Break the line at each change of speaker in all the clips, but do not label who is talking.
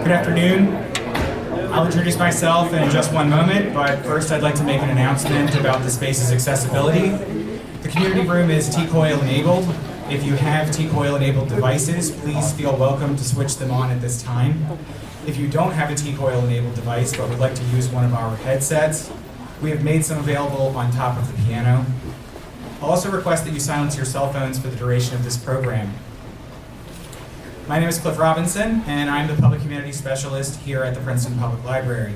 Good afternoon. I'll introduce myself in just one moment, but first I'd like to make an announcement about the space's accessibility. The community room is T-Coil enabled. If you have T-Coil enabled devices, please feel welcome to switch them on at this time. If you don't have a T-Coil enabled device but would like to use one of our headsets, we have made some available on top of the piano. I'll also request that you silence your cell phones for the duration of this program. My name is Cliff Robinson, and I'm the Public Humanities Specialist here at the Princeton Public Library.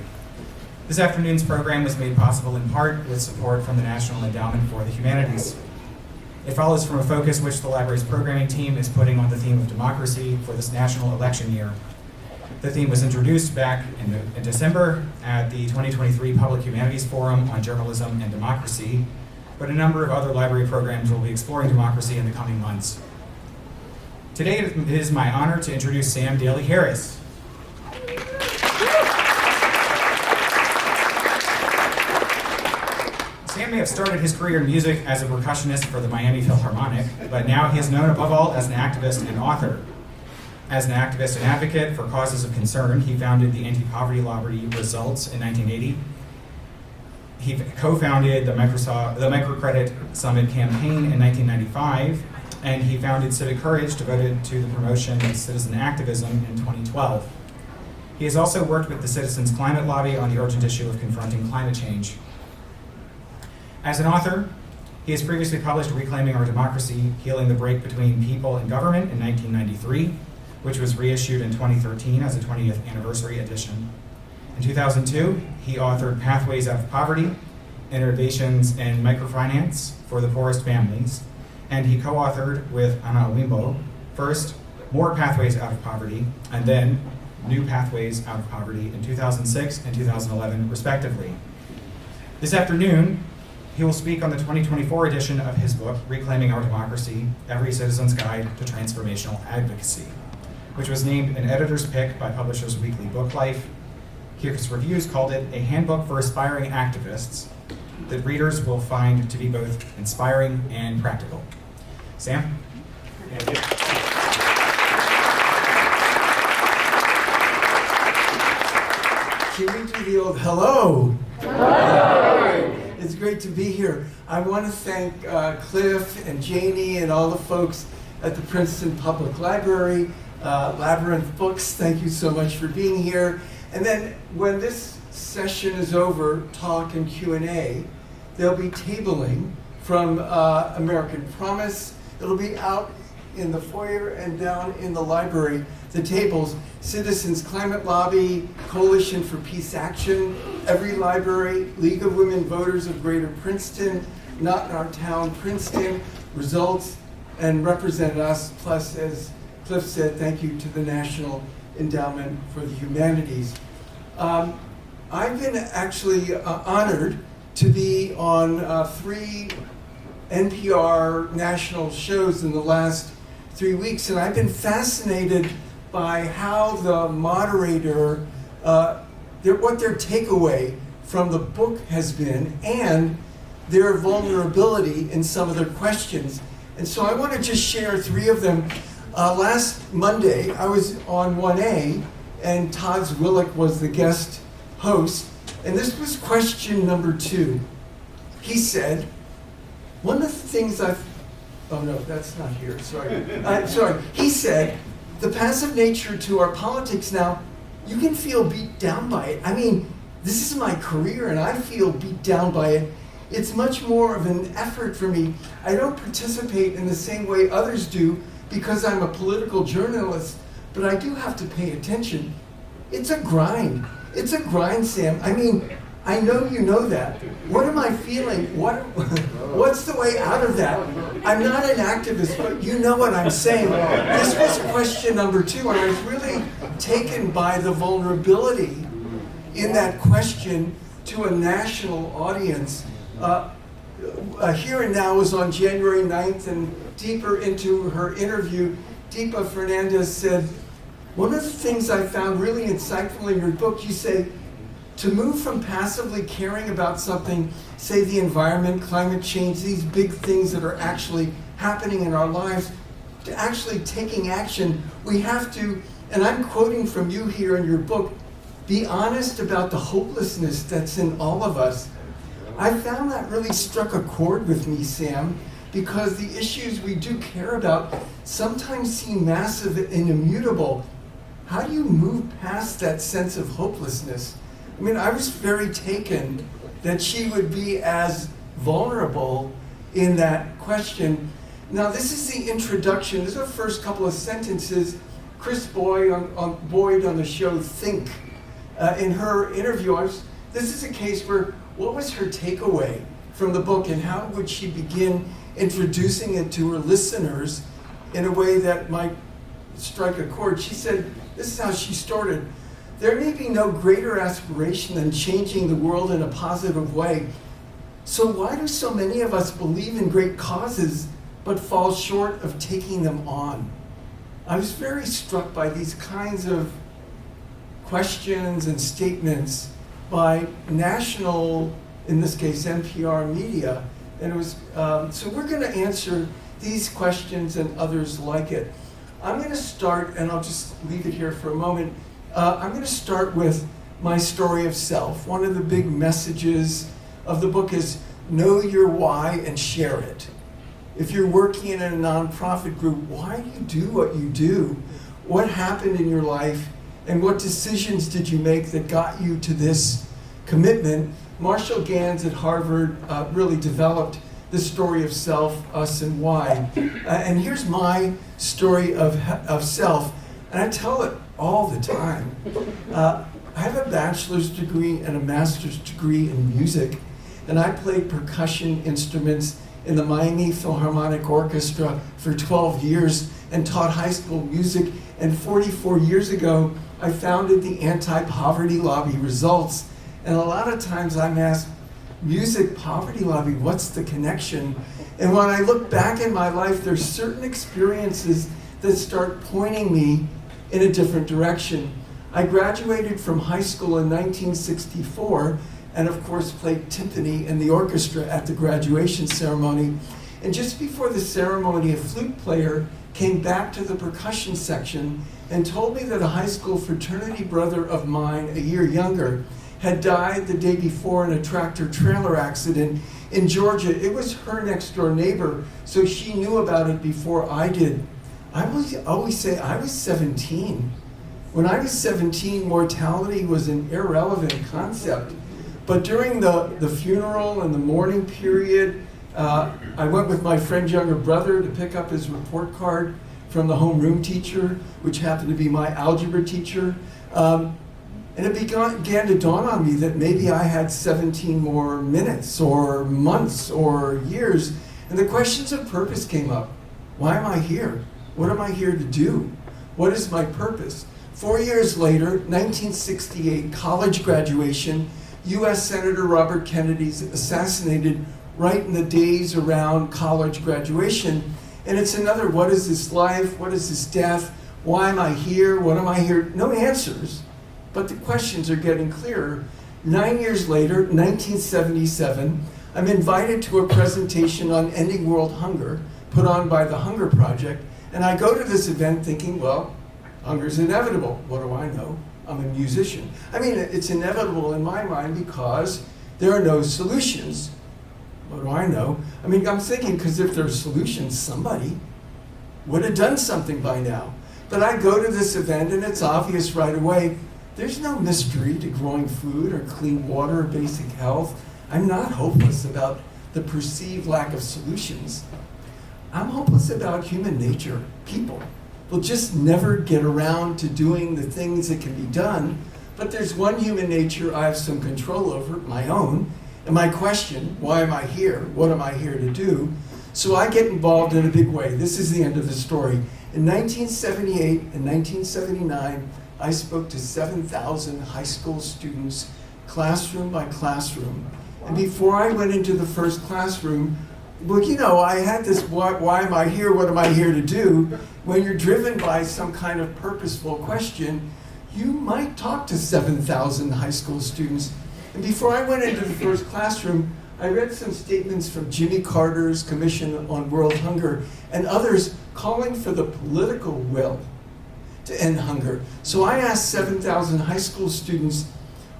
This afternoon's program was made possible in part with support from the National Endowment for the Humanities. It follows from a focus which the library's programming team is putting on the theme of democracy for this national election year. The theme was introduced back in December at the 2023 Public Humanities Forum on Journalism and Democracy, but a number of other library programs will be exploring democracy in the coming months. Today it is my honor to introduce Sam Daley-Harris. Sam may have started his career in music as a percussionist for the Miami Philharmonic, but now he is known above all as an activist and author. As an activist and advocate for causes of concern, he founded the Anti-Poverty Lobby Results in 1980. He co-founded the Microcredit Summit campaign in 1995, and he founded Civic Courage, devoted to the promotion of citizen activism, in 2012. He has also worked with the Citizens Climate Lobby on the urgent issue of confronting climate change. As an author, he has previously published Reclaiming Our Democracy, Healing the Break Between People and Government in 1993, which was reissued in 2013 as a 20th anniversary edition. In 2002, he authored Pathways Out of Poverty, Innovations in Microfinance for the Poorest Families, and he co-authored with Ana Wimbo, first More Pathways Out of Poverty, and then New Pathways Out of Poverty in 2006 and 2011, respectively. This afternoon, he will speak on the 2024 edition of his book, Reclaiming Our Democracy, Every Citizen's Guide to Transformational Advocacy, which was named an editor's pick by Publishers Weekly Book Life. Kirkus Reviews called it a handbook for aspiring activists that readers will find to be both inspiring and practical. Sam? Thank you.
Can we do the old hello? Hello! It's great to be here. I want to thank Cliff and Janie and all the folks at the Princeton Public Library, Labyrinth Books, thank you so much for being here. And then when this session is over, talk and Q&A, there'll be tabling from American Promise. It'll be out in the foyer and down in the library. The tables, Citizens Climate Lobby, Coalition for Peace Action, Every Library, League of Women Voters of Greater Princeton, Not in Our Town, Princeton, Results, and Represent Us, plus, as Cliff said, thank you to the National Endowment for the Humanities. I've been actually honored to be on 3 NPR national shows in the last 3 weeks, and I've been fascinated by how the moderator, what their takeaway from the book has been, and their vulnerability in some of their questions. And so I want to just share 3 of them. Last Monday, I was on 1A, and Todd Zwillich was the guest host, and this was question number 2. He said, one of the things oh no, that's not here, sorry. Sorry, he said, the passive nature to our politics now, you can feel beat down by it. I mean, this is my career and I feel beat down by it. It's much more of an effort for me. I don't participate in the same way others do because I'm a political journalist, but I do have to pay attention. It's a grind. It's a grind, Sam. I mean, I know you know that. What am I feeling? What's the way out of that? I'm not an activist, but you know what I'm saying. This was question number 2, and I was really taken by the vulnerability in that question to a national audience. Here and Now was on January 9th, and deeper into her interview, Deepa Fernandez said, one of the things I found really insightful in your book, you say, to move from passively caring about something, say the environment, climate change, these big things that are actually happening in our lives, to actually taking action, we have to And I'm quoting from you here in your book, be honest about the hopelessness that's in all of us. I found that really struck a chord with me, Sam, because the issues we do care about sometimes seem massive and immutable. How do you move past that sense of hopelessness? I mean, I was very taken that she would be as vulnerable in that question. Now, this is the introduction. This is the first couple of sentences. Chris Boyd on the show Think, in her interview, this is a case where, what was her takeaway from the book, and how would she begin introducing it to her listeners in a way that might strike a chord? She said, this is how she started. There may be no greater aspiration than changing the world in a positive way. So why do so many of us believe in great causes but fall short of taking them on? I was very struck by these kinds of questions and statements by national, in this case, NPR media. And it was, so we're going to answer these questions and others like it. I'm going to start, and I'll just leave it here for a moment. I'm going to start with my story of self. One of the big messages of the book is know your why and share it. If you're working in a nonprofit group, why do you do what you do? What happened in your life, and what decisions did you make that got you to this commitment? Marshall Gans at Harvard really developed the story of self, us, and why. And here's my story of self, and I tell it all the time. I have a bachelor's degree and a master's degree in music, and I played percussion instruments in the Miami Philharmonic Orchestra for 12 years and taught high school music. And 44 years ago, I founded the Anti-Poverty Lobby Results. And a lot of times I'm asked, music, poverty lobby, what's the connection? And when I look back in my life, there's certain experiences that start pointing me in a different direction. I graduated from high school in 1964, and of course played timpani in the orchestra at the graduation ceremony. And just before the ceremony, a flute player came back to the percussion section and told me that a high school fraternity brother of mine, a year younger, had died the day before in a tractor-trailer accident in Georgia. It was her next-door neighbor, so she knew about it before I did. I always say I was 17. When I was 17, mortality was an irrelevant concept. But during the funeral and the mourning period, I went with my friend's younger brother to pick up his report card from the homeroom teacher, which happened to be my algebra teacher. And it began to dawn on me that maybe I had 17 more minutes or months or years. And the questions of purpose came up. Why am I here? What am I here to do? What is my purpose? 4 years later, 1968, college graduation, U.S. Senator Robert Kennedy's assassinated right in the days around college graduation. And it's another, what is this life? What is this death? Why am I here? What am I here? No answers, but the questions are getting clearer. 9 years later, 1977, I'm invited to a presentation on ending world hunger put on by the Hunger Project. And I go to this event thinking, well, hunger's inevitable. What do I know? I'm a musician. I mean, it's inevitable in my mind because there are no solutions. What do I know? I mean, I'm thinking, because if there are solutions, somebody would have done something by now. But I go to this event and it's obvious right away, there's no mystery to growing food or clean water or basic health. I'm not hopeless about the perceived lack of solutions. I'm hopeless about human nature, people. We'll just never get around to doing the things that can be done. But there's one human nature I have some control over, my own. And my question, why am I here? What am I here to do? So I get involved in a big way. This is the end of the story. In 1978 and 1979, I spoke to 7,000 high school students, classroom by classroom. And before I went into the first classroom, well, you know, I had this, why am I here? What am I here to do? When you're driven by some kind of purposeful question, you might talk to 7,000 high school students. And before I went into the first classroom, I read some statements from Jimmy Carter's Commission on World Hunger and others calling for the political will to end hunger. So I asked 7,000 high school students,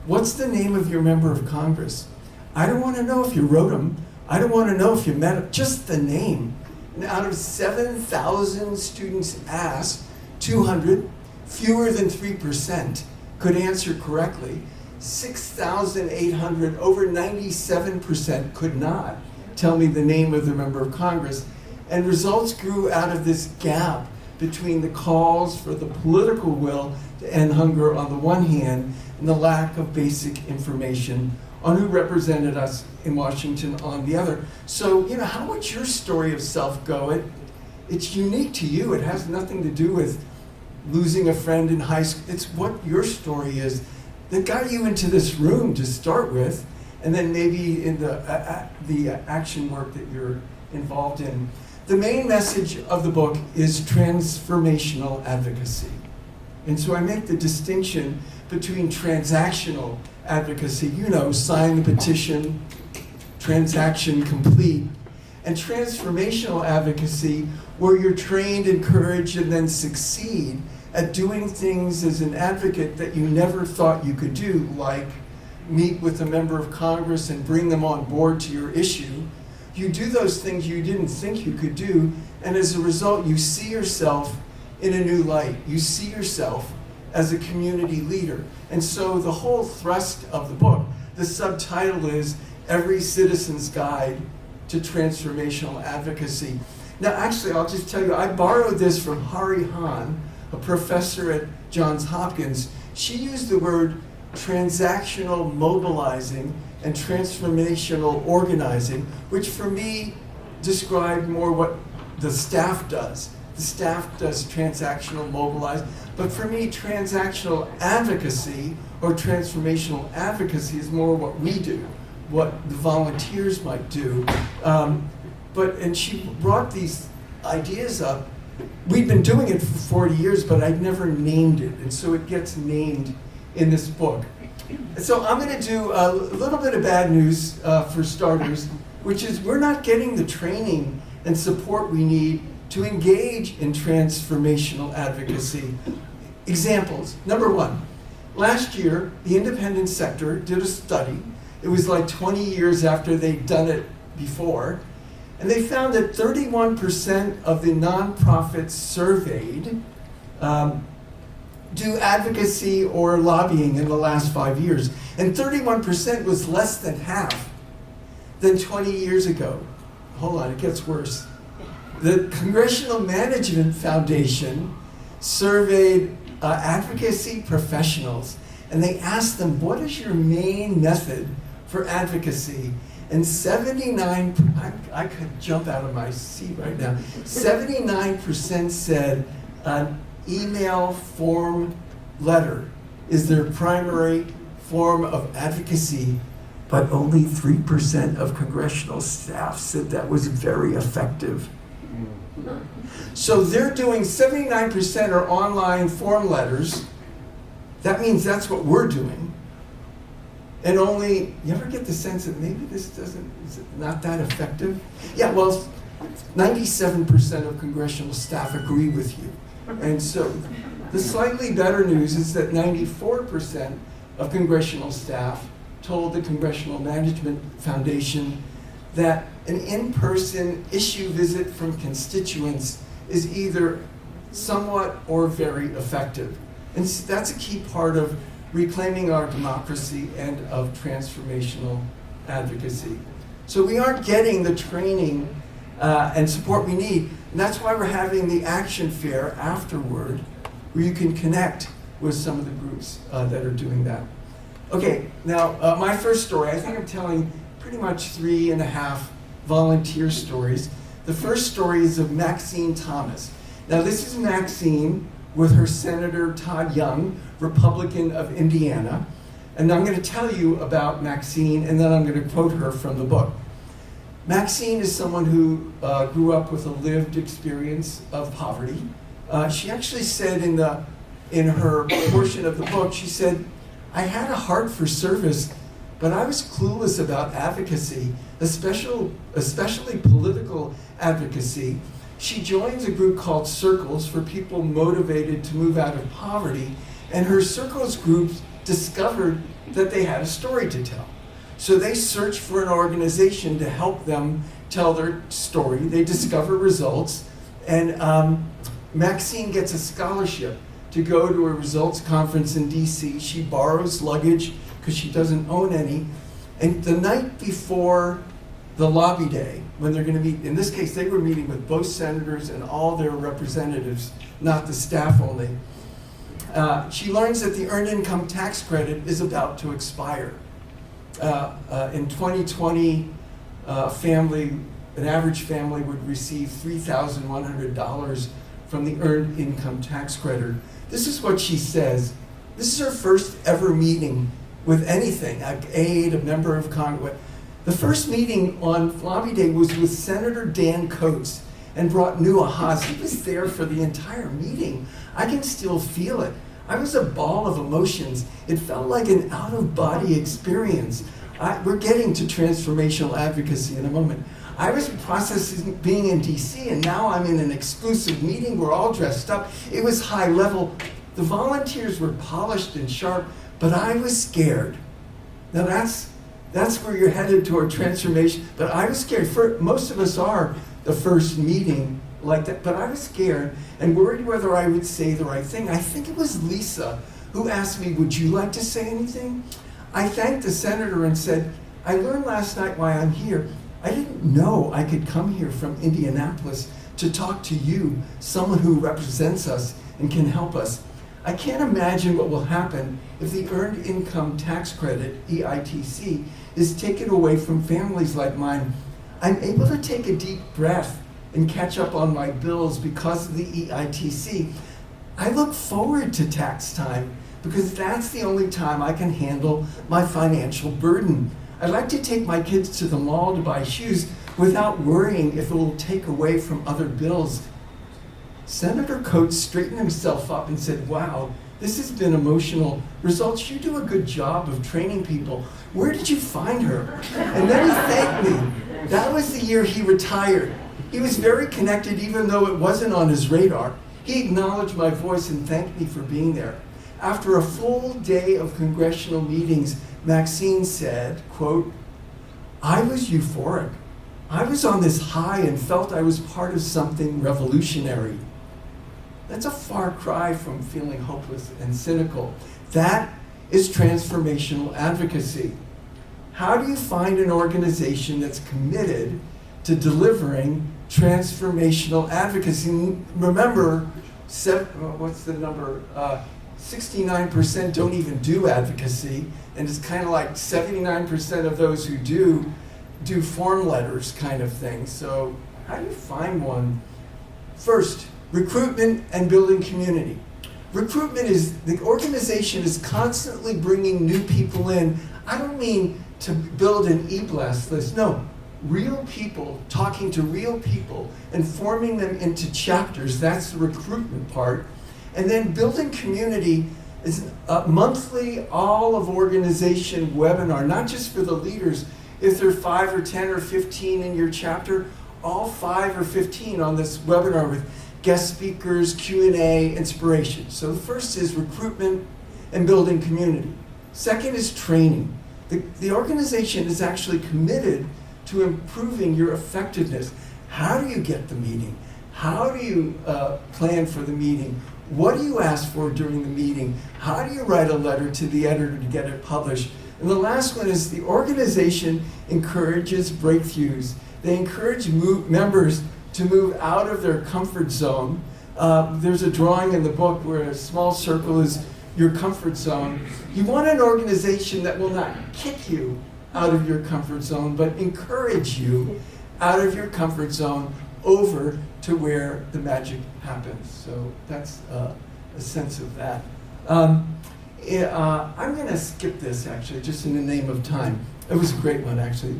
what's the name of your member of Congress? I don't want to know if you wrote them. I don't want to know if you met them, just the name. And out of 7,000 students asked, 200, fewer than 3%, could answer correctly. 6,800, over 97% could not tell me the name of the member of Congress. And results grew out of this gap between the calls for the political will to end hunger on the one hand and the lack of basic information on who represented us in Washington on the other. So, how would your story of self go? It's unique to you. It has nothing to do with losing a friend in high school. It's what your story is that got you into this room to start with, and then maybe in the action work that you're involved in. The main message of the book is transformational advocacy. And so I make the distinction between transactional advocacy, sign the petition, transaction complete, and transformational advocacy, where you're trained, encouraged, and then succeed at doing things as an advocate that you never thought you could do, like meet with a member of Congress and bring them on board to your issue. You do those things you didn't think you could do, and as a result, you see yourself in a new light. You see yourself as a community leader. And so the whole thrust of the book, the subtitle is Every Citizen's Guide to Transformational Advocacy. Now, actually, I'll just tell you, I borrowed this from Hari Hahn, a professor at Johns Hopkins. She used the word transactional mobilizing and transformational organizing, which for me described more what the staff does. The staff does transactional mobilize, but for me, transactional advocacy or transformational advocacy is more what we do, what the volunteers might do. And she brought these ideas up. We'd been doing it for 40 years, but I'd never named it, and so it gets named in this book. So I'm going to do a little bit of bad news for starters, which is we're not getting the training and support we need to engage in transformational advocacy. Examples. Number one, last year, the independent sector did a study. It was like 20 years after they'd done it before, and they found that 31% of the nonprofits surveyed do advocacy or lobbying in the last 5 years. And 31% was less than half than 20 years ago. Hold on, it gets worse. The Congressional Management Foundation surveyed advocacy professionals, and they asked them, what is your main method for advocacy? And 79, I could jump out of my seat right now, 79% said an email form letter is their primary form of advocacy, but only 3% of congressional staff said that was very effective. So they're doing 79% are online form letters. That means that's what we're doing. And only, you ever get the sense that maybe is it not that effective? Yeah, well, 97% of congressional staff agree with you. And so the slightly better news is that 94% of congressional staff told the Congressional Management Foundation that an in-person issue visit from constituents is either somewhat or very effective. And so that's a key part of reclaiming our democracy and of transformational advocacy. So we aren't getting the training and support we need. And that's why we're having the action fair afterward, where you can connect with some of the groups that are doing that. Okay, now my first story, I think I'm telling pretty much 3.5 volunteer stories. The first story is of Maxine Thomas. Now this is Maxine with her Senator Todd Young, Republican of Indiana. And I'm going to tell you about Maxine, and then I'm going to quote her from the book. Maxine is someone who grew up with a lived experience of poverty. She actually said in her portion of the book, she said, I had a heart for service, but I was clueless about advocacy, especially political advocacy. she joins a group called Circles for people motivated to move out of poverty, and her Circles group discovered that they had a story to tell. So they search for an organization to help them tell their story. They discover results, and Maxine gets a scholarship to go to a results conference in DC. She borrows luggage because she doesn't own any. And the night before the lobby day, when they're going to meet, in this case, they were meeting with both senators and all their representatives, not the staff only. She learns that the Earned Income Tax Credit is about to expire. In 2020, an average family would receive $3,100 from the Earned Income Tax Credit. This is what she says. This is her first ever meeting with anything, an aide, a member of Congress. The first meeting on Lobby Day was with Senator Dan Coates and brought new ahas. He was there for the entire meeting. I can still feel it. I was a ball of emotions. It felt like an out-of-body experience. We're getting to transformational advocacy in a moment. I was processing being in DC, and now I'm in an exclusive meeting. We're all dressed up. It was high level. The volunteers were polished and sharp, but I was scared. Now that's where you're headed toward transformation. But I was scared. Most of us are the first meeting like that, but I was scared and worried whether I would say the right thing. I think it was Lisa who asked me, would you like to say anything? I thanked the senator and said, I learned last night why I'm here. I didn't know I could come here from Indianapolis to talk to you, someone who represents us and can help us. I can't imagine what will happen if the Earned Income Tax Credit, EITC, is taken away from families like mine. I'm able to take a deep breath and catch up on my bills because of the EITC. I look forward to tax time because that's the only time I can handle my financial burden. I like to take my kids to the mall to buy shoes without worrying if it will take away from other bills. Senator Coates straightened himself up and said, wow, this has been emotional. Results, you do a good job of training people. Where did you find her? And then he thanked me. That was the year he retired. He was very connected even though it wasn't on his radar. He acknowledged my voice and thanked me for being there. After a full day of congressional meetings, Maxine said, quote, I was euphoric. I was on this high and felt I was part of something revolutionary. That's a far cry from feeling hopeless and cynical. That is transformational advocacy. How do you find an organization that's committed to delivering transformational advocacy? Remember, what's the number? 69% don't even do advocacy, and it's kind of like 79% of those who do form letters kind of thing. So how do you find one? First, recruitment and building community. Recruitment is, the organization is constantly bringing new people in. I don't mean to build an e-blast list, no. Real people, talking to real people and forming them into chapters, that's the recruitment part. And then building community is a monthly all-of-organization webinar, not just for the leaders. If there are 5 or 10 or 15 in your chapter, all 5 or 15 on this webinar with guest speakers, Q&A, inspiration. So the first is recruitment and building community. Second is training. The organization is actually committed to improving your effectiveness. How do you get the meeting? How do you plan for the meeting? What do you ask for during the meeting? How do you write a letter to the editor to get it published? And the last one is the organization encourages breakthroughs. They encourage members to move out of their comfort zone. There's a drawing in the book where a small circle is your comfort zone. You want an organization that will not kick you out of your comfort zone, but encourage you out of your comfort zone over to where the magic happens. So that's a sense of that. I'm going to skip this, actually, just in the name of time. It was a great one, actually.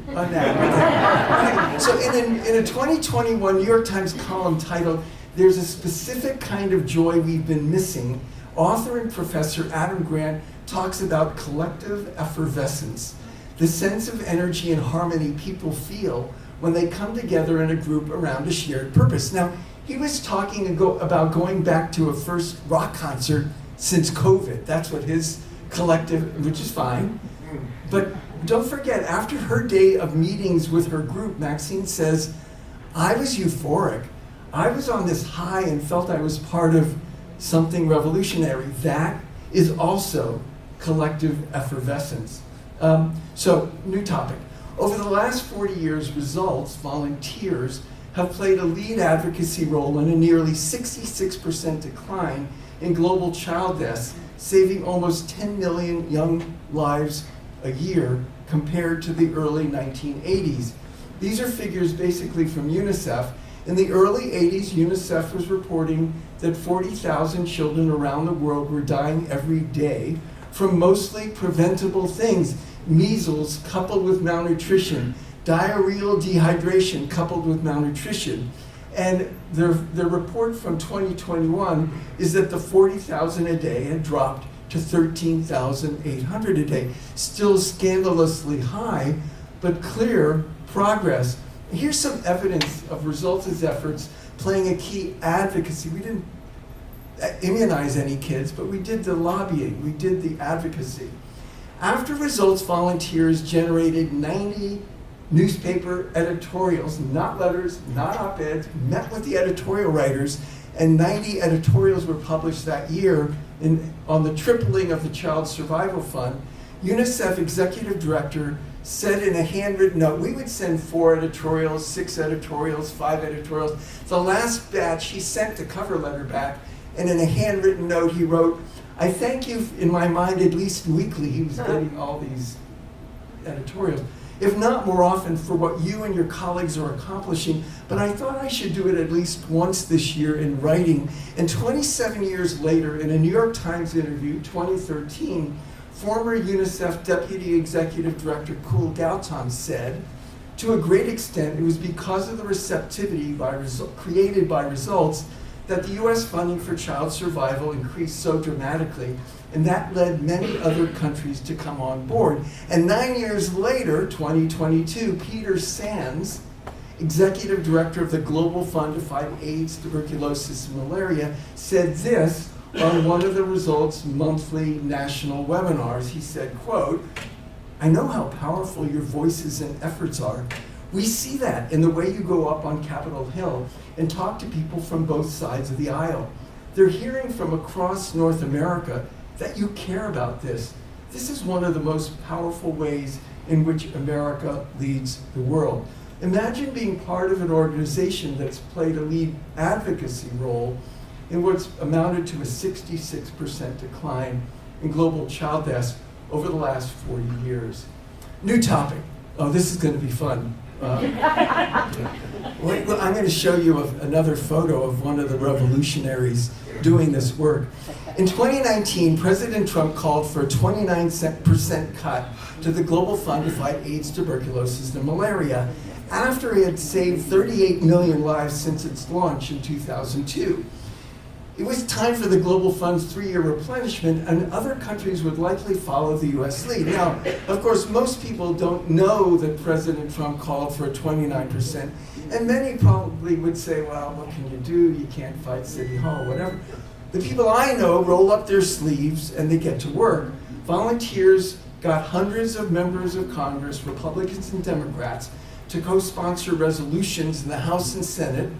So in a 2021 New York Times column titled, There's a Specific Kind of Joy We've Been Missing, author and professor Adam Grant talks about collective effervescence, the sense of energy and harmony people feel when they come together in a group around a shared purpose. Now, He was talking about going back to a first rock concert since COVID. That's what his collective, which is fine. But don't forget, after her day of meetings with her group, Maxine says, I was euphoric. I was on this high and felt I was part of something revolutionary. That is also collective effervescence. So, new topic. Over the last 40 years, results, volunteers, have played a lead advocacy role in a nearly 66% decline in global child deaths, saving almost 10 million young lives a year compared to the early 1980s. These are figures basically from UNICEF. In the early 80s, UNICEF was reporting that 40,000 children around the world were dying every day from mostly preventable things. Measles coupled with malnutrition, diarrheal dehydration coupled with malnutrition. And their report from 2021 is that the 40,000 a day had dropped to 13,800 a day. Still scandalously high, but clear progress. Here's some evidence of Results' efforts playing a key advocacy. We didn't immunize any kids, but we did the lobbying, we did the advocacy. After Results, volunteers generated 90 newspaper editorials, not letters, not op-eds, met with the editorial writers, and 90 editorials were published that year on the tripling of the Child Survival Fund. UNICEF executive director said in a handwritten note, we would send 4 editorials, 6 editorials, 5 editorials. The last batch, he sent the cover letter back, and in a handwritten note he wrote, I thank you in my mind at least weekly. He was getting all these editorials, if not more often, for what you and your colleagues are accomplishing, but I thought I should do it at least once this year in writing. And 27 years later, in a New York Times interview, 2013, former UNICEF Deputy Executive Director Kul Gautam said, to a great extent, it was because of the receptivity created by Results that the US funding for child survival increased so dramatically, and that led many other countries to come on board. And 9 years later, 2022, Peter Sands, Executive Director of the Global Fund to Fight AIDS, Tuberculosis, and Malaria, said this on one of the Results monthly national webinars. He said, quote, I know how powerful your voices and efforts are. We see that in the way you go up on Capitol Hill and talk to people from both sides of the aisle. They're hearing from across North America that you care about this. This is one of the most powerful ways in which America leads the world. Imagine being part of an organization that's played a lead advocacy role in what's amounted to a 66% decline in global child deaths over the last 40 years. New topic. Oh, this is going to be fun. I'm going to show you another photo of one of the revolutionaries doing this work. In 2019, President Trump called for a 29% cut to the Global Fund to Fight AIDS, Tuberculosis, and Malaria after it had saved 38 million lives since its launch in 2002. It was time for the Global Fund's 3-year replenishment, and other countries would likely follow the US lead. Now, of course, most people don't know that President Trump called for a 29%, and many probably would say, well, what can you do? You can't fight City Hall, whatever. The people I know roll up their sleeves and they get to work. Volunteers got hundreds of members of Congress, Republicans and Democrats, to co-sponsor resolutions in the House and Senate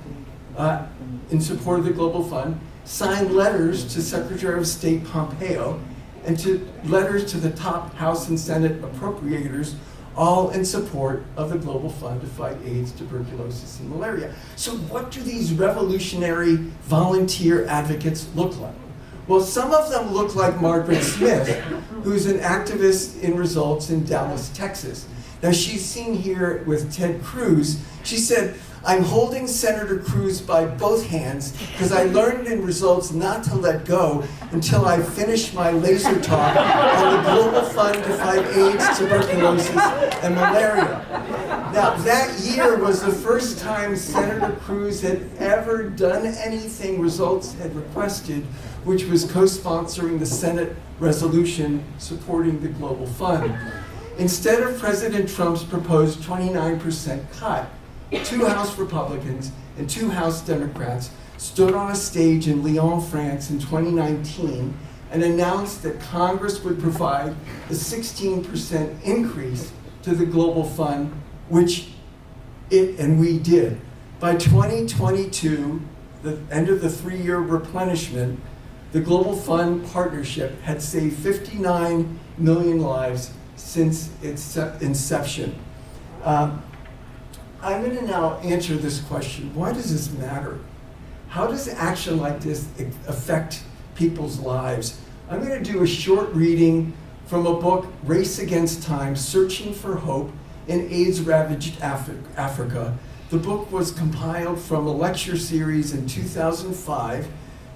in support of the Global Fund, signed letters to Secretary of State Pompeo, and to letters to the top House and Senate appropriators, all in support of the Global Fund to Fight AIDS, Tuberculosis, and Malaria. So what do these revolutionary volunteer advocates look like? Well, some of them look like Margaret Smith, who's an activist in Results in Dallas, Texas. Now, she's seen here with Ted Cruz. She said, I'm holding Senator Cruz by both hands because I learned in Results not to let go until I finish my laser talk on the Global Fund to Fight AIDS, Tuberculosis, and Malaria. Now, that year was the first time Senator Cruz had ever done anything Results had requested, which was co-sponsoring the Senate resolution supporting the Global Fund. Instead of President Trump's proposed 29% cut, 2 House Republicans and 2 House Democrats stood on a stage in Lyon, France in 2019 and announced that Congress would provide a 16% increase to the Global Fund, which it and we did. By 2022, the end of the 3-year replenishment, the Global Fund partnership had saved 59 million lives since its inception. I'm going to now answer this question. Why does this matter? How does action like this affect people's lives? I'm going to do a short reading from a book, Race Against Time, Searching for Hope in AIDS-Ravaged Africa. The book was compiled from a lecture series in 2005,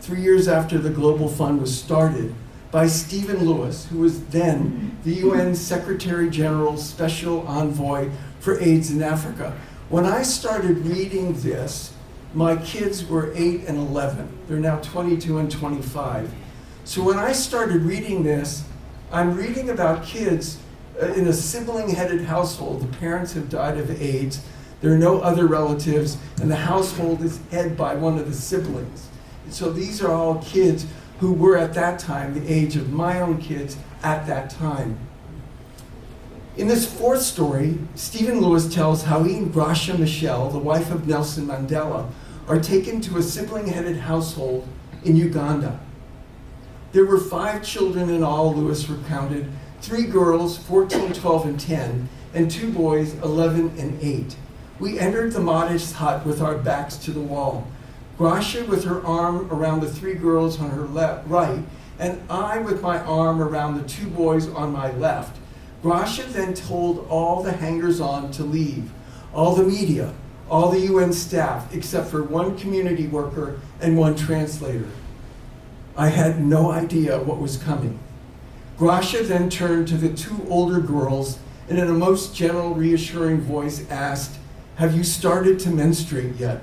3 years after the Global Fund was started, by Stephen Lewis, who was then the UN Secretary General's Special Envoy for AIDS in Africa. When I started reading this, my kids were 8 and 11. They're now 22 and 25. So when I started reading this, I'm reading about kids in a sibling-headed household. The parents have died of AIDS. There are no other relatives, and the household is headed by one of the siblings. And so these are all kids who were at that time the age of my own kids at that time. In this 4th story, Stephen Lewis tells how he and Gracia Michel, the wife of Nelson Mandela, are taken to a sibling-headed household in Uganda. There were 5 children in all, Lewis recounted, 3 girls, 14, 12, and 10, and 2 boys, 11 and 8. We entered the modest hut with our backs to the wall. Gracia with her arm around the 3 girls on her right, and I with my arm around the 2 boys on my left. Gracia then told all the hangers-on to leave, all the media, all the UN staff, except for 1 community worker and 1 translator. I had no idea what was coming. Gracia then turned to the 2 older girls and in a most gentle, reassuring voice asked, "Have you started to menstruate yet?"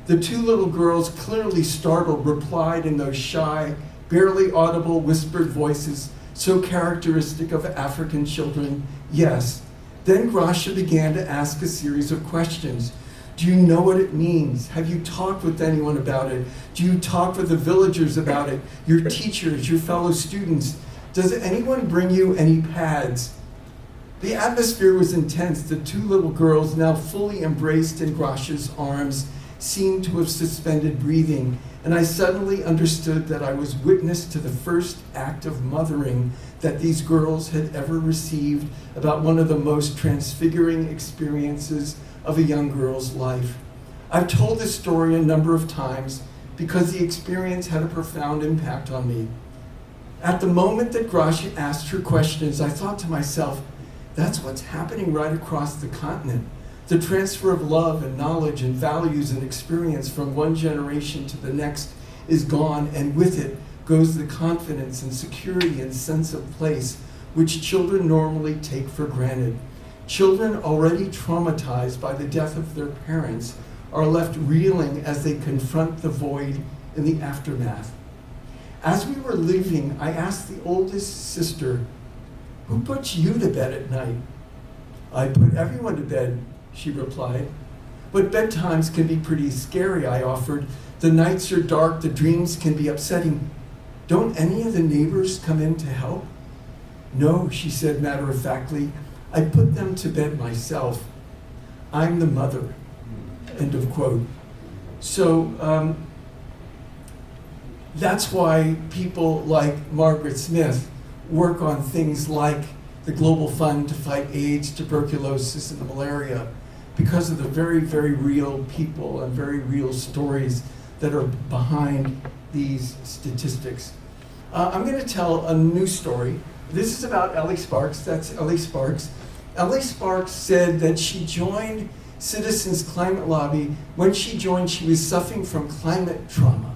The 2 little girls, clearly startled, replied in those shy, barely audible whispered voices so characteristic of African children, "Yes." Then Gracia began to ask a series of questions. Do you know what it means? Have you talked with anyone about it? Do you talk with the villagers about it? Your teachers, your fellow students? Does anyone bring you any pads? The atmosphere was intense. The 2 little girls, now fully embraced in Gracia's arms, seemed to have suspended breathing, and I suddenly understood that I was witness to the first act of mothering that these girls had ever received about one of the most transfiguring experiences of a young girl's life. I've told this story a number of times because the experience had a profound impact on me. At the moment that Gracia asked her questions, I thought to myself, that's what's happening right across the continent. The transfer of love and knowledge and values and experience from one generation to the next is gone, and with it goes the confidence and security and sense of place which children normally take for granted. Children already traumatized by the death of their parents are left reeling as they confront the void in the aftermath. As we were leaving, I asked the oldest sister, "Who puts you to bed at night?" "I put everyone to bed," she replied. "But bedtimes can be pretty scary," I offered. "The nights are dark, the dreams can be upsetting. Don't any of the neighbors come in to help?" "No," she said matter-of-factly. "I put them to bed myself. I'm the mother." End of quote. So that's why people like Margaret Smith work on things like the Global Fund to fight AIDS, tuberculosis, and malaria, because of the very, very real people and very real stories that are behind these statistics. I'm going to tell a new story. This is about Ellie Sparks. That's Ellie Sparks. Ellie Sparks said that she joined Citizens Climate Lobby. When she joined, she was suffering from climate trauma.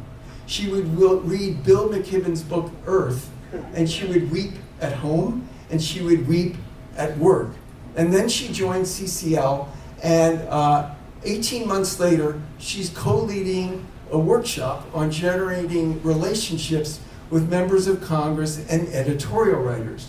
She would read Bill McKibben's book, Earth, and she would weep at home, and she would weep at work. And then she joined CCL, and 18 months later, she's co-leading a workshop on generating relationships with members of Congress and editorial writers.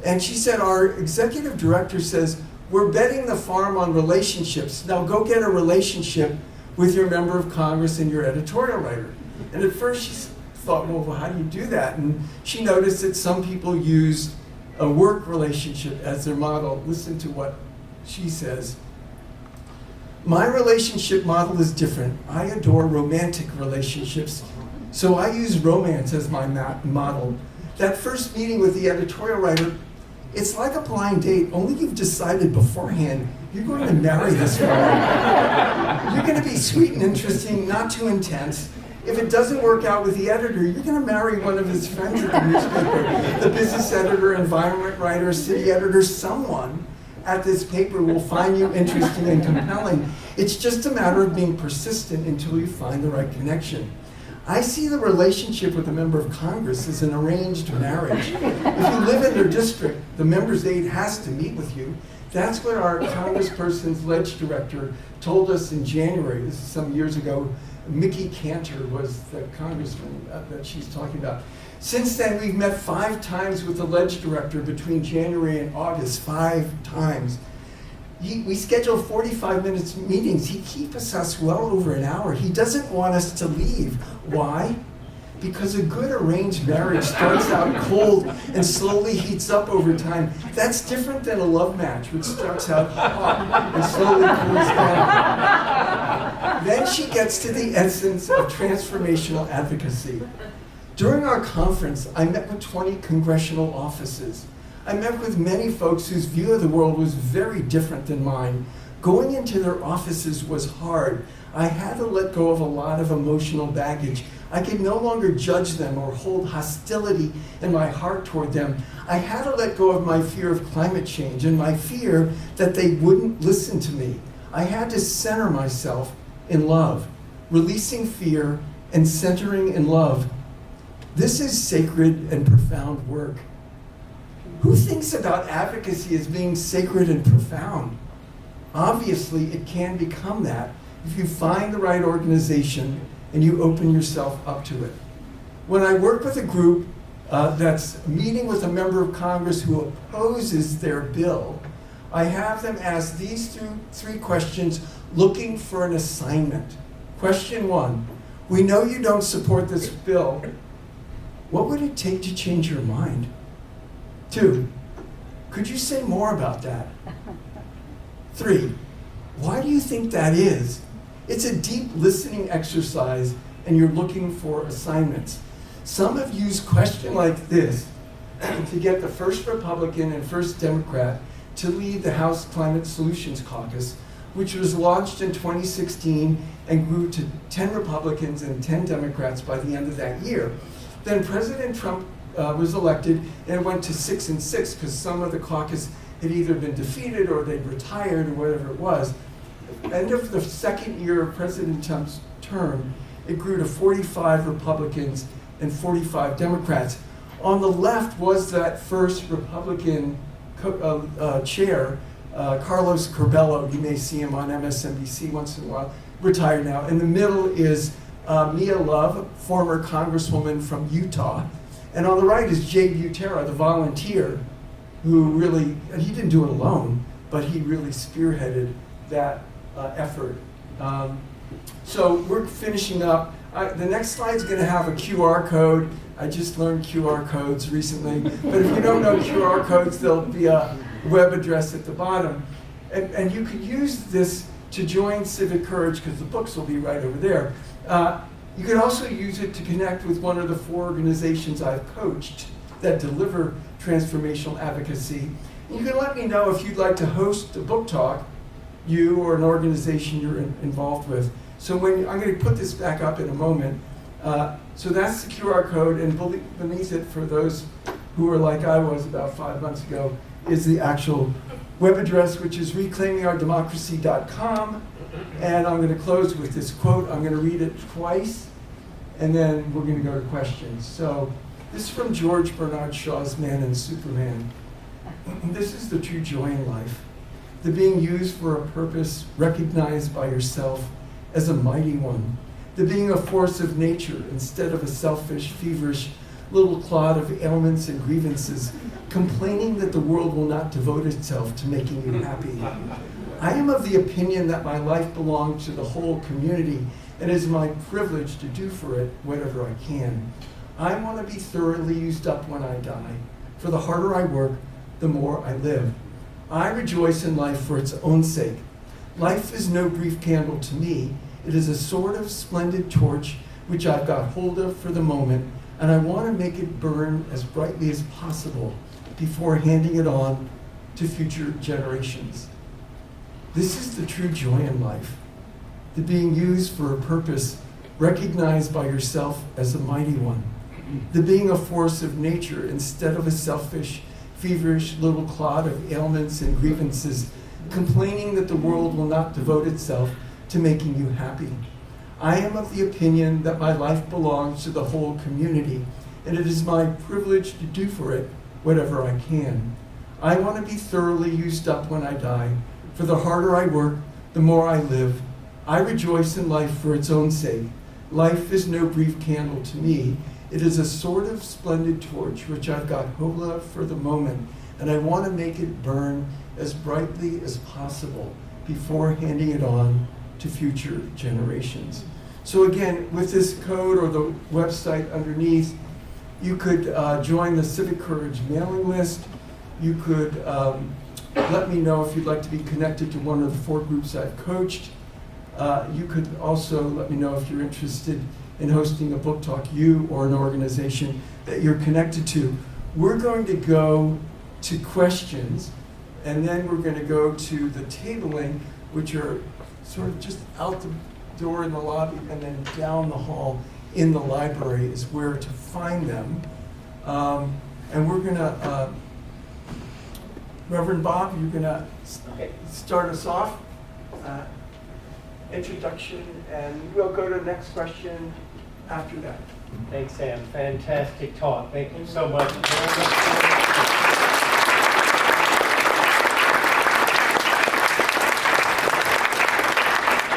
And she said, our executive director says, "We're betting the farm on relationships. Now go get a relationship with your member of Congress and your editorial writer. And at first she thought, well, how do you do that? And she noticed that some people use a work relationship as their model. Listen to what she says. My relationship model is different. I adore romantic relationships, so I use romance as my model. That first meeting with the editorial writer, it's like a blind date, only you've decided beforehand you're going to marry this woman. You're going to be sweet and interesting, not too intense. If it doesn't work out with the editor, you're going to marry one of his friends at the newspaper, the business editor, environment writer, city editor, someone at this paper will find you interesting and compelling. It's just a matter of being persistent until you find the right connection. I see the relationship with a member of Congress as an arranged marriage. If you live in their district, the member's aide has to meet with you. That's what our congressperson's ledge director told us in January. This is some years ago. Mickey Cantor was the congressman that she's talking about. Since then, we've met 5 times with the ledge director between January and August, 5 times. We schedule 45 minutes meetings. He keeps us well over an hour. He doesn't want us to leave. Why? Because a good arranged marriage starts out cold and slowly heats up over time. That's different than a love match, which starts out hot and slowly cools down. Then she gets to the essence of transformational advocacy. During our conference, I met with 20 congressional offices. I met with many folks whose view of the world was very different than mine. Going into their offices was hard. I had to let go of a lot of emotional baggage. I could no longer judge them or hold hostility in my heart toward them. I had to let go of my fear of climate change and my fear that they wouldn't listen to me. I had to center myself in love, releasing fear and centering in love. This is sacred and profound work. Who thinks about advocacy as being sacred and profound? Obviously, it can become that if you find the right organization and you open yourself up to it. When I work with a group that's meeting with a member of Congress who opposes their bill, I have them ask these 3 questions looking for an assignment. Question 1, we know you don't support this bill. What would it take to change your mind? 2, could you say more about that? 3, why do you think that is? It's a deep listening exercise, and you're looking for assignments. Some have used questions like this to get the first Republican and first Democrat to lead the House Climate Solutions Caucus, which was launched in 2016 and grew to 10 Republicans and 10 Democrats by the end of that year. Then President Trump was elected, and it went to 6 and 6 because some of the caucus had either been defeated or they'd retired or whatever it was. End of the second year of President Trump's term, it grew to 45 Republicans and 45 Democrats. On the left was that first Republican chair, Carlos Curbelo. You may see him on MSNBC once in a while, retired now. In the middle is Mia Love, former congresswoman from Utah. And on the right is Jay Butera, the volunteer, who really, and he didn't do it alone, but he really spearheaded that effort. So we're finishing up. The next slide is going to have a QR code. I just learned QR codes recently, but if you don't know QR codes, there'll be a web address at the bottom. And you could use this to join Civic Courage, because the books will be right over there. You could also use it to connect with one of the 4 organizations I've coached that deliver transformational advocacy. You can let me know if you'd like to host a book talk, you or an organization you're involved with. So I'm going to put this back up in a moment. So that's the QR code, and beneath it, for those who are like I was about 5 months ago, is the actual web address, which is reclaimingourdemocracy.com. And I'm going to close with this quote. I'm going to read it twice, and then we're going to go to questions. So this is from George Bernard Shaw's Man and Superman. This is the true joy in life, the being used for a purpose recognized by yourself as a mighty one, the being a force of nature instead of a selfish, feverish little clod of ailments and grievances, complaining that the world will not devote itself to making you happy. I am of the opinion that my life belongs to the whole community, and it is my privilege to do for it whatever I can. I want to be thoroughly used up when I die, for the harder I work, the more I live. I rejoice in life for its own sake. Life is no brief candle to me. It is a sort of splendid torch which I've got hold of for the moment, and I want to make it burn as brightly as possible before handing it on to future generations. This is the true joy in life, the being used for a purpose recognized by yourself as a mighty one, the being a force of nature instead of a selfish, feverish little clod of ailments and grievances, complaining that the world will not devote itself to making you happy. I am of the opinion that my life belongs to the whole community, and it is my privilege to do for it whatever I can. I want to be thoroughly used up when I die, for the harder I work, the more I live. I rejoice in life for its own sake. Life is no brief candle to me. It is a sort of splendid torch which I've got hold of for the moment, and I want to make it burn as brightly as possible before handing it on to future generations. So again, with this code or the website underneath, you could join the Civic Courage mailing list. You could let me know if you'd like to be connected to one of the 4 groups I've coached. You could also let me know if you're interested in hosting a book talk, you or an organization that you're connected to. We're going to go to questions, and then we're going to go to the tabling, which are sort of just out the door in the lobby, and then down the hall in the library is where to find them. And we're going to, Reverend Bob, you're going to start us off. Introduction, and we'll go to the next question after that.
Thanks, Sam. Fantastic talk. Thank you so much.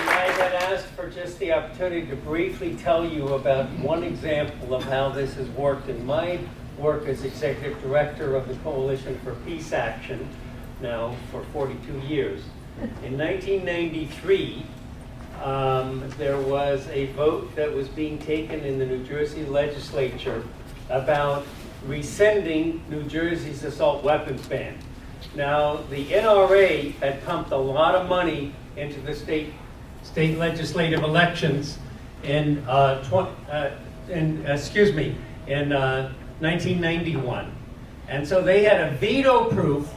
I had asked for just the opportunity to briefly tell you about one example of how this has worked in my work as Executive Director of the Coalition for Peace Action, now for 42 years. In 1993, there was a vote that was being taken in the New Jersey legislature about rescinding New Jersey's assault weapons ban. Now, the NRA had pumped a lot of money into the state legislative elections in 1991, and so they had a veto-proof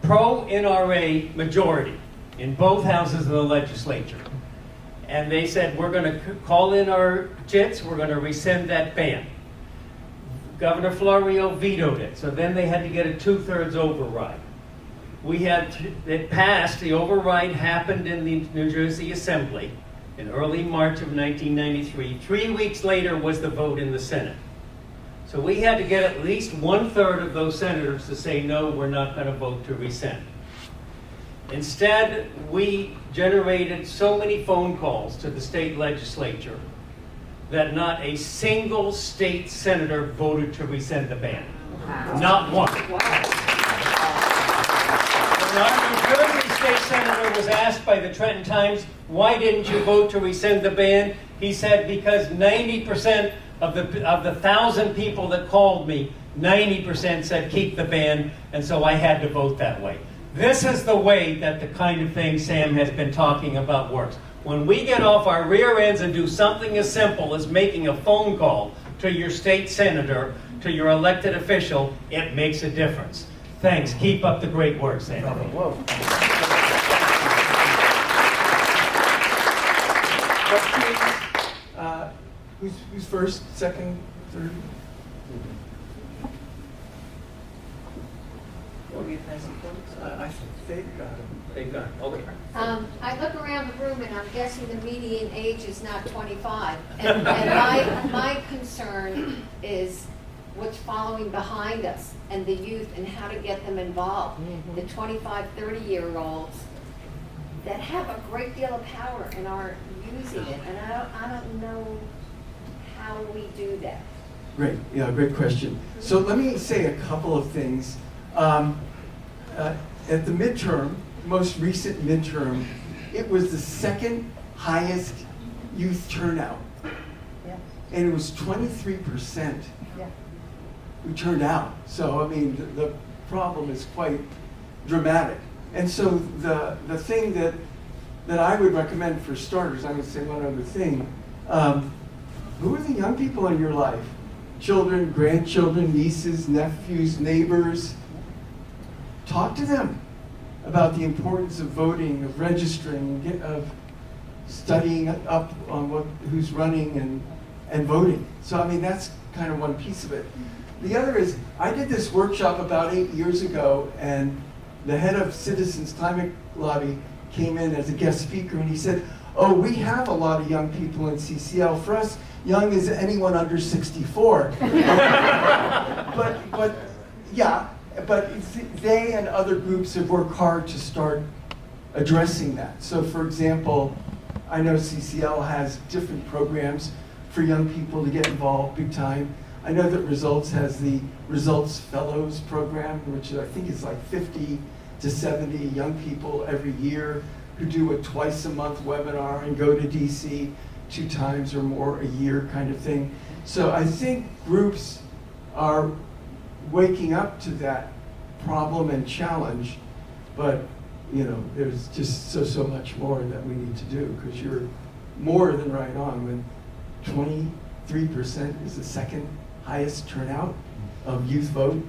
pro-NRA majority in both houses of the legislature. And they said, we're going to call in our jits, we're going to rescind that ban. Governor Florio vetoed it, so then they had to get a 2/3 override. It passed, the override happened in the New Jersey Assembly in early March of 1993. 3 weeks later was the vote in the Senate. So we had to get at least 1/3 of those senators to say, no, we're not going to vote to rescind. Instead, we generated so many phone calls to the state legislature that not a single state senator voted to rescind the ban. Wow. Not one. Wow. When our New Jersey state senator was asked by the Trenton Times, why didn't you vote to rescind the ban? He said, because 90% of the 1,000 people that called me, 90% said keep the ban, and so I had to vote that way. This is the way that the kind of thing Sam has been talking about works. When we get off our rear ends and do something as simple as making a phone call to your state senator, to your elected official, it makes a difference. Thanks. Keep up the great work, Sam.
Whoa. Who's first, second, third? I think they've got it.
They've got it. Okay.
I look around the room and I'm guessing the median age is not 25. And my concern is what's following behind us and the youth and how to get them involved. Mm-hmm. The 25, 30-year-olds that have a great deal of power and aren't using it. And I don't know how we do that.
Great, yeah, great question. So let me say a couple of things. At the midterm, most recent midterm, it was the second highest youth turnout.
Yeah.
And it was 23%
Yeah.
who turned out. So, I mean, the problem is quite dramatic. And so the thing that I would recommend for starters, I'm going to say one other thing. Who are the young people in your life? Children, grandchildren, nieces, nephews, neighbors. Talk to them about the importance of voting, of registering, of studying up on who's running and voting. So, I mean, that's kind of one piece of it. The other is, I did this workshop about 8 years ago, and the head of Citizens Climate Lobby came in as a guest speaker, and he said, oh, we have a lot of young people in CCL. For us, young is anyone under 64. but they and other groups have worked hard to start addressing that. So, for example, I know CCL has different programs for young people to get involved big time. I know that Results has the Results Fellows program, which I think is like 50 to 70 young people every year who do a twice-a-month webinar and go to DC 2 times or more a year kind of thing. So I think groups are waking up to that problem and challenge, but you know, there's just so much more that we need to do, because you're more than right on when 23% is the second highest turnout of youth vote.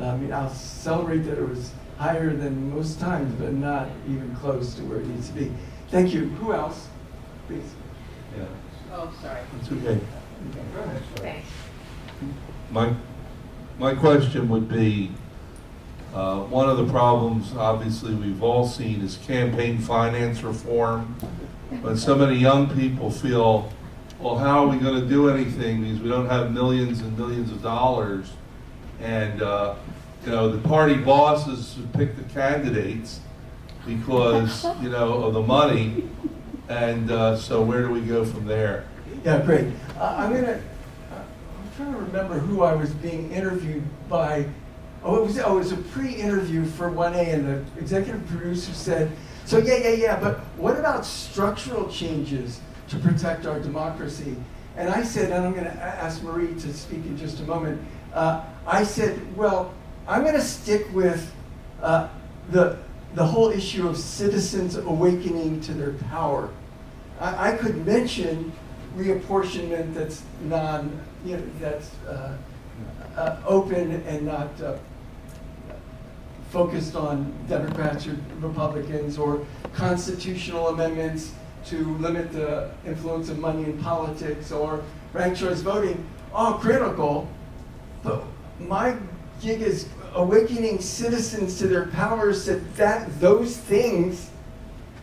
I mean, I'll celebrate that it was higher than most times, but not even close to where it needs to be. Thank you. Who else? Please.
Yeah,
Oh, sorry.
it's okay.
Thanks.
My question would be, one of the problems obviously we've all seen is campaign finance reform. When so many young people feel, well, how are we going to do anything because we don't have millions and millions of dollars, and you know, the party bosses pick the candidates because you know of the money, and so where do we go from there?
Yeah, great. I'm trying to remember who I was being interviewed by. It was a pre-interview for 1A, and the executive producer said, so yeah, but what about structural changes to protect our democracy? And I said, and I'm going to ask Marie to speak in just a moment, I said, well, I'm going to stick with the whole issue of citizens awakening to their power. I could mention reapportionment that's open and not focused on Democrats or Republicans, or constitutional amendments to limit the influence of money in politics, or ranked choice voting, all critical. But my gig is awakening citizens to their powers, that those things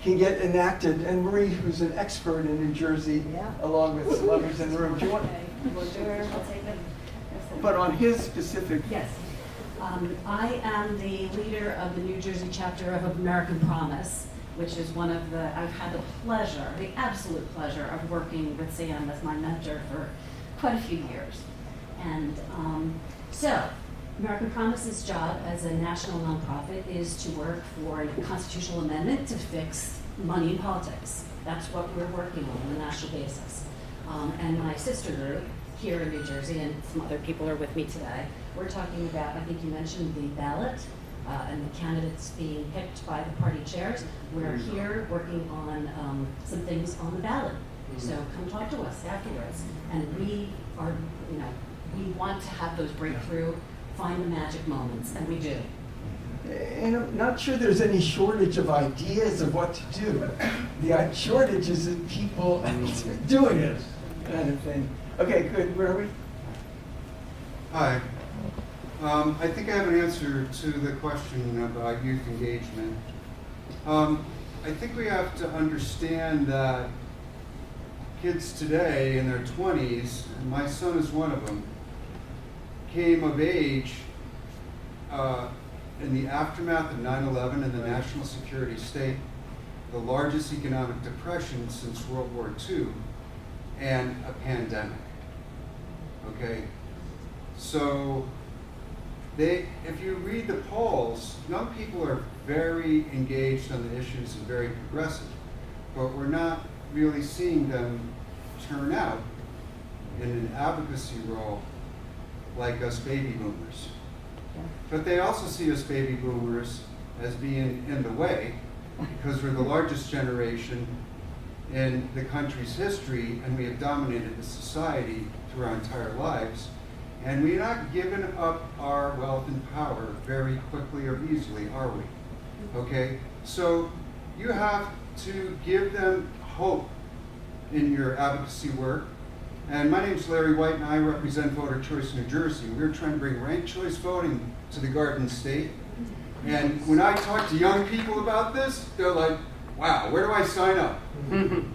can get enacted. And Marie, who's an expert in New Jersey,
Yeah.
along with some others in the room, do you want?
We'll take it.
But on his specific.
Yes. I am the leader of the New Jersey chapter of American Promise, which is one of the, I've had the pleasure, the absolute pleasure of working with Sam as my mentor for quite a few years. And so, American Promise's job as a national nonprofit is to work for a constitutional amendment to fix money in politics. That's what we're working on a national basis. And my sister group here in New Jersey, and some other people are with me today, we're talking about, I think you mentioned the ballot and the candidates being picked by the party chairs. We're here working on some things on the ballot. So come talk to us afterwards. And we are, we want to have those breakthrough, find the magic moments, and we do.
And I'm not sure there's any shortage of ideas of what to do. The shortage is in people doing it, kind of thing. Okay, good. Where are we?
Hi. I think I have an answer to the question about youth engagement. I think we have to understand that kids today in their 20s, and my son is one of them, came of age in the aftermath of 9/11 and the national security state, the largest economic depression since World War II, and a pandemic. Okay? So if you read the polls, young people are very engaged on the issues and very progressive, but we're not really seeing them turn out in an advocacy role like us baby boomers. But they also see us baby boomers as being in the way because we're the largest generation in the country's history and we have dominated the society through our entire lives. And we're not giving up our wealth and power very quickly or easily, are we? Okay? So you have to give them hope in your advocacy work. And my name is Larry White, and I represent Voter Choice New Jersey. We're trying to bring ranked choice voting to the Garden State. And when I talk to young people about this, they're like, wow, where do I sign up?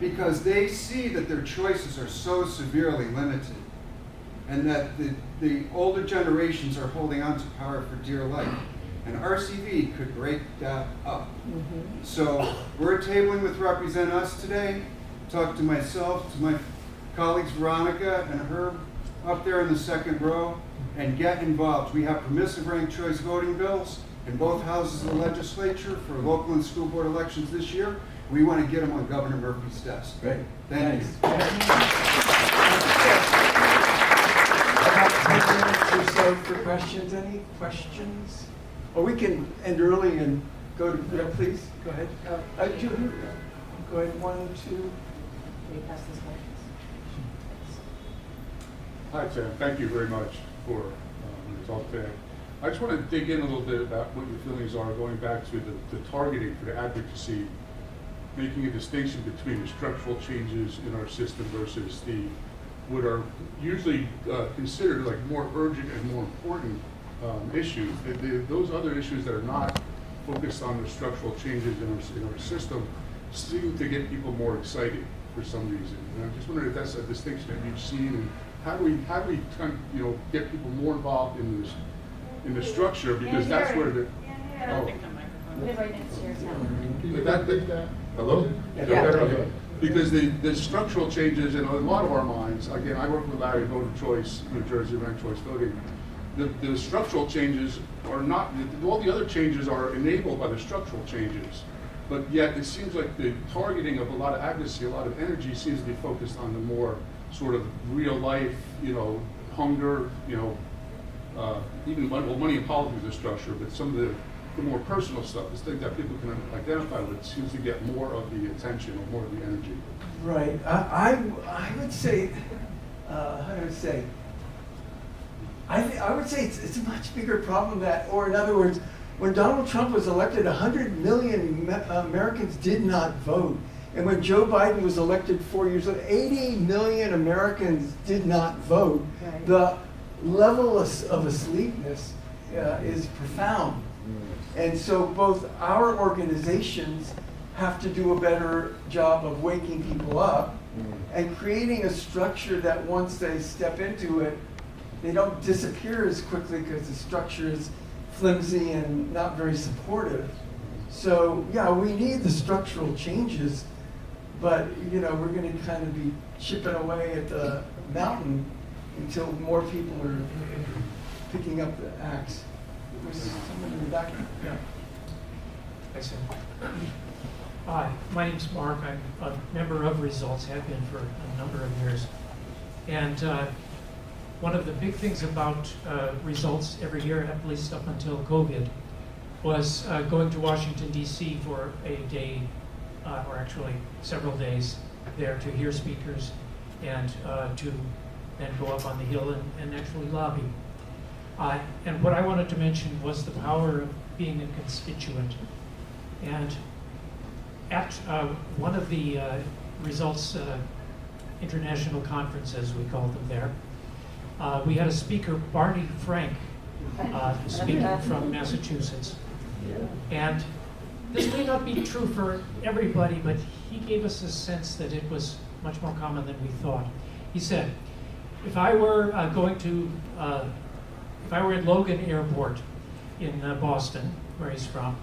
Because they see that their choices are so severely limited and that the older generations are holding on to power for dear life. And RCV could break that up. So we're tabling with Represent Us today. Talk to myself, to my colleagues Veronica and Herb up there in the second row, and get involved. We have permissive ranked choice voting bills in both houses of the legislature for local and school board elections this year. We want to get them on Governor Murphy's desk.
Great.
Thank you.
About 10 minutes or so for questions. Any questions? Or we can end early and go to, yeah, please, go ahead. Julie, go ahead, 1 and 2.
Hi, Sam. Thank you very much for your talk today. I just want to dig in a little bit about what your feelings are going back to the targeting for the advocacy, making a distinction between the structural changes in our system versus what are usually considered like more urgent and more important issues. Those other issues that are not focused on the structural changes in our system seem to get people more excited for some reason. And I'm just wondering if that's a distinction that you've seen, and how do we kind of, get people more involved in the structure, because that's where the hello?
Yeah.
Okay. Because the structural changes in a lot of our minds, again, I work with Larry, Voter Choice, New Jersey, ranked choice voting. The structural changes are not, all the other changes are enabled by the structural changes. But yet it seems like the targeting of a lot of advocacy, a lot of energy seems to be focused on the more sort of real life, hunger, even money and politics is a structure, but some of the more personal stuff, this thing that people can identify with, seems to get more of the attention or more of the energy.
Right. I would say, how do I say? I would say it's a much bigger problem or in other words, when Donald Trump was elected, 100 million Americans did not vote. And when Joe Biden was elected 4 years ago, 80 million Americans did not vote. Right. The level of asleepness is profound. And so both our organizations have to do a better job of waking people up and creating a structure that once they step into it, they don't disappear as quickly because the structure is flimsy and not very supportive. So yeah, we need the structural changes, but we're going to kind of be chipping away at the mountain until more people are picking up the axe. There's someone in the back. Yeah.
Thanks, Sam. Hi, my name's Mark. I'm a member of Results, have been for a number of years. And one of the big things about Results every year, at least up until COVID, was going to Washington, D.C. for a day, or actually several days there to hear speakers and to then go up on the Hill and actually lobby. And what I wanted to mention was the power of being a constituent. And at one of the Results international conferences, we called them there, we had a speaker, Barney Frank, speaking from Massachusetts. And this may not be true for everybody, but he gave us a sense that it was much more common than we thought. He said, if I were if I were at Logan Airport in Boston, where he's from,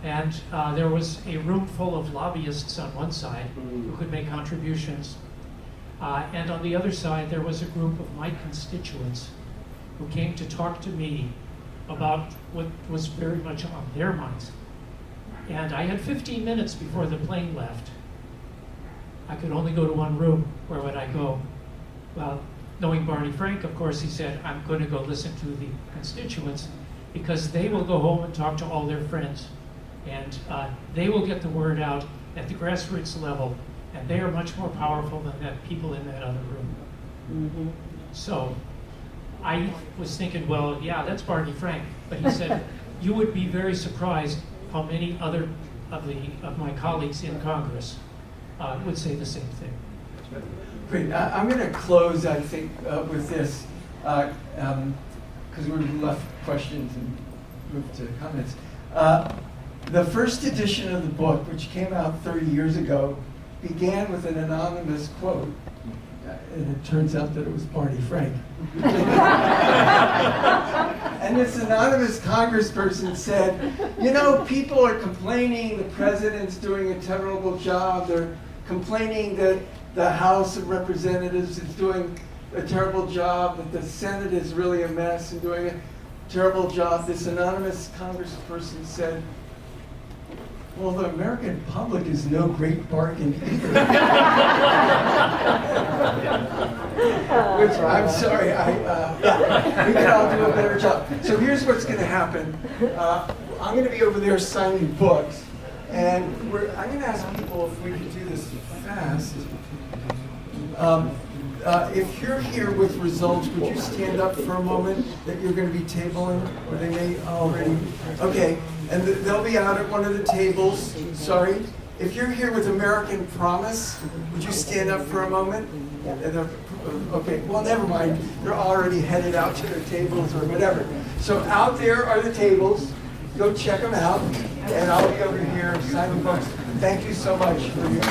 and there was a room full of lobbyists on one side who could make contributions, and on the other side there was a group of my constituents who came to talk to me about what was very much on their minds. And I had 15 minutes before the plane left. I could only go to one room. Where would I go? Well, knowing Barney Frank, of course, he said, I'm going to go listen to the constituents because they will go home and talk to all their friends. And they will get the word out at the grassroots level. And they are much more powerful than the people in that other room.
Mm-hmm.
So I was thinking, well, yeah, that's Barney Frank. But he said, you would be very surprised how many other of my colleagues in Congress would say the same thing.
Great. I'm going to close, I think, with this, because we've left questions and moved to comments. The first edition of the book, which came out 30 years ago, began with an anonymous quote, and it turns out that it was Barney Frank. And this anonymous congressperson said, you know, people are complaining the president's doing a terrible job. They're complaining that the House of Representatives is doing a terrible job, that the Senate is really a mess and doing a terrible job. This anonymous congressperson said, well, the American public is no great bargain either. Which, I'm sorry, we can all do a better job. So here's what's going to happen. I'm going to be over there signing books, and I'm going to ask people if we can do this fast. If you're here with results, would you stand up for a moment that you're going to be tabling, or they may already? Okay, and they'll be out at one of the tables. Sorry. If you're here with American Promise, would you stand up for a moment? Okay, well, never mind. They're already headed out to their tables or whatever. So out there are the tables. Go check them out, and I'll be over here signing books. Thank you so much for your